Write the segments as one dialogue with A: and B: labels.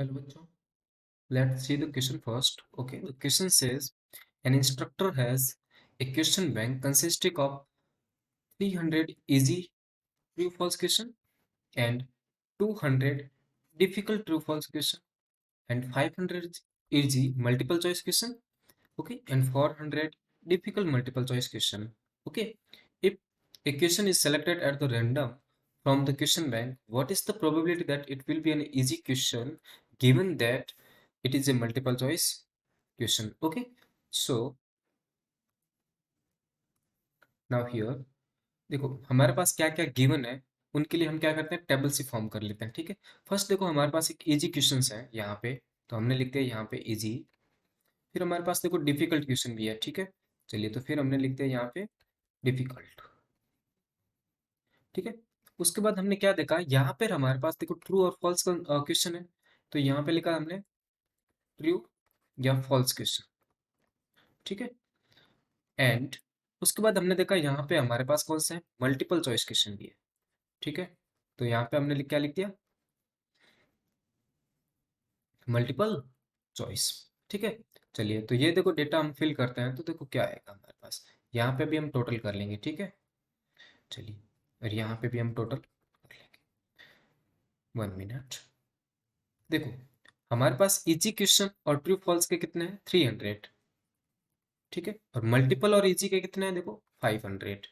A: Hello, bachcho. Let's see the question first. Okay, the question says an instructor has a question bank consisting of 300 easy true false question and 200 difficult true false question and 500 easy multiple choice question. Okay, and 400 difficult multiple choice question. Okay, if a question is selected at the random from the question bank, what is the probability that it will be an easy question given that it is a multiple choice question? Okay, so now here देखो हमारे पास क्या क्या given है, उनके लिए हम क्या करते हैं, टेबल से फॉर्म कर लेते हैं। ठीक है, फर्स्ट देखो हमारे पास एक इजी क्वेश्चन है यहाँ पे, तो हमने लिखते हैं यहाँ पे इजी। फिर हमारे पास देखो डिफिकल्ट क्वेश्चन भी है। ठीक है, चलिए तो फिर हमने लिखते हैं यहाँ पे डिफिकल्ट। ठीक है, उसके बाद हमने क्या देखा, यहाँ पर हमारे पास देखो ट्रू और फॉल्स का क्वेश्चन है, तो यहाँ पे लिखा हमने ट्रू या फॉल्स क्वेश्चन। ठीक है, एंड उसके बाद हमने देखा यहाँ पे हमारे पास कौन सा है, मल्टीपल चॉइस क्वेश्चन भी है। ठीक है, तो यहाँ पे हमने क्या लिख दिया, मल्टीपल चॉइस। ठीक है, चलिए तो ये देखो डेटा हम फिल करते हैं, तो देखो क्या आएगा हमारे पास। यहाँ पे भी हम टोटल कर लेंगे। ठीक है, चलिए और यहाँ पे भी हम टोटल कर लेंगे। 1 मिनट, देखो हमारे पास इजी क्वेश्चन और ट्रू फॉल्स के कितने हैं, 300। ठीक है, और मल्टीपल और इजी के कितने हैं, देखो 500।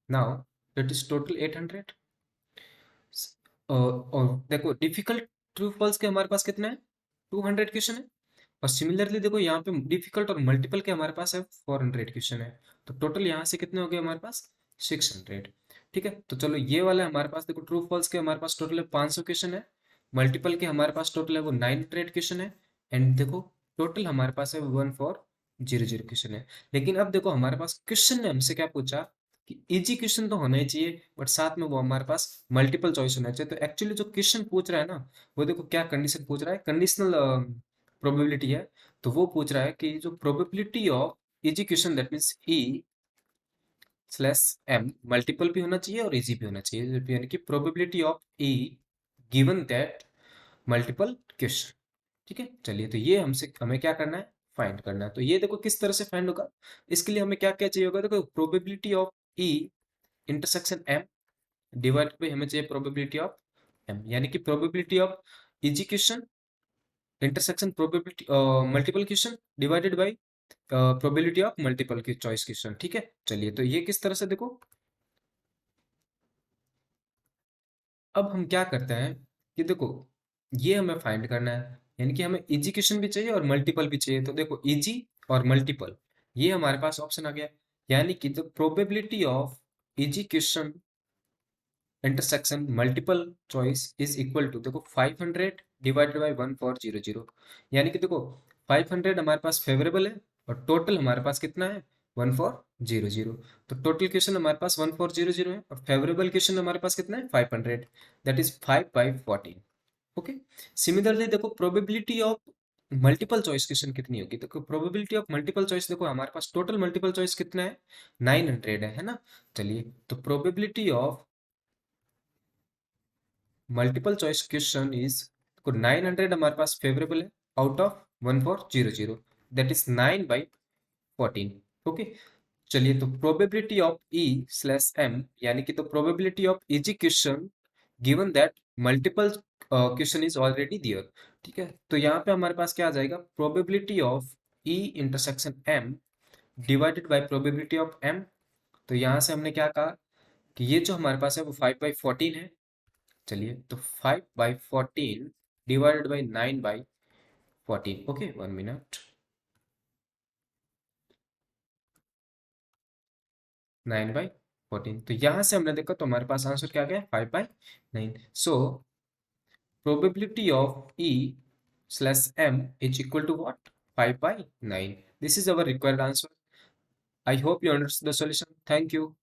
A: Now that is total 800। और देखो डिफिकल्ट ट्रू फॉल्स के हमारे पास कितने हैं, 200 क्वेश्चन है। और सिमिलरली देखो यहाँ पे डिफिकल्ट और मल्टीपल के हमारे पास है 400 क्वेश्चन है। तो टोटल यहाँ से कितने हो गए हमारे पास, 600। ठीक है, तो चलो ये वाला हमारे पास देखो ट्रू फॉल्स के हमारे पास टोटल है 500 क्वेश्चन है, मल्टीपल के हमारे पास टोटल है वो 900 क्वेश्चन है, एंड देखो टोटल हमारे पास है 1400 क्वेश्चन है। लेकिन अब देखो हमारे पास क्वेश्चन ने हमसे क्या पूछा कि इजी क्वेश्चन तो होना ही चाहिए, बट साथ में वो हमारे पास मल्टीपल चॉइस होना चाहिए। तो एक्चुअली जो क्वेश्चन पूछ रहा है ना, वो देखो क्या कंडीशन पूछ रहा है, कंडीशनल प्रोबेबिलिटी है। तो वो पूछ रहा है कि जो probability of easy question that means E slash M multiple भी होना चाहिए और इजी भी होना चाहिए, यानी कि probability of E given that multiple question. ठीक है, चलिए तो ये हमसे हमें क्या करना है, फाइंड करना है। तो ये देखो किस तरह से फाइंड होगा, इसके लिए हमें क्या क्या चाहिए होगा, देखो probability of E intersection M divide by हमें चाहिए प्रोबेबिलिटी ऑफ एम, यानी कि probability of easy question intersection probability multiple question divided by probability of multiple की चॉइस क्वेश्चन। ठीक है, चलिए तो ये किस तरह से देखो, अब हम क्या करते हैं कि देखो ये हमें फाइंड करना है, यानी कि हमें इजी क्वेश्चन भी चाहिए और मल्टीपल भी चाहिए। तो देखो इजी और मल्टीपल ये हमारे पास ऑप्शन आ गया, यानी कि the probability of easy question intersection multiple choice is equal to देखो 500 डिवाइडेड बाई 1400, यानी कि देखो 500 हमारे पास फेवरेबल है और टोटल हमारे पास कितना है 1400। तो टोटल क्वेश्चन हमारे पास 1400 है और फेवरेबल क्वेश्चन हमारे पास कितना है 500, दैट इज 5/14। ओके, सिमिलरली देखो probability of multiple choice question कितनी होगी, देखो प्रोबेबिलिटी ऑफ मल्टीपल चॉइस देखो हमारे पास टोटल मल्टीपल चॉइस कितना है 900 है ना। चलिए तो probability of multiple choice question is, को 900 हमारे पास फेवरेबल है out of 1400, that is 9/14। Okay, चलिए तो probability of E slash M, यानी कि तो probability of easy question given that multiple question is already there. ठीक है, तो यहाँ पे हमारे पास क्या आ जाएगा, probability of E intersection M divided by probability of M. तो यहाँ से हमने क्या कहा कि ये जो हमारे पास है वो 5/14 है। चलिए तो 5/14 डिवाइडेड बाई 9/14। Okay, 1 minute, 9/14। तो यहां से हमने देखा तो हमारे पास आंसर क्या आ गया, 5/9। So probability of E slash M is equal to what, 5/9। This is our required answer. I hope you understood the solution. Thank you.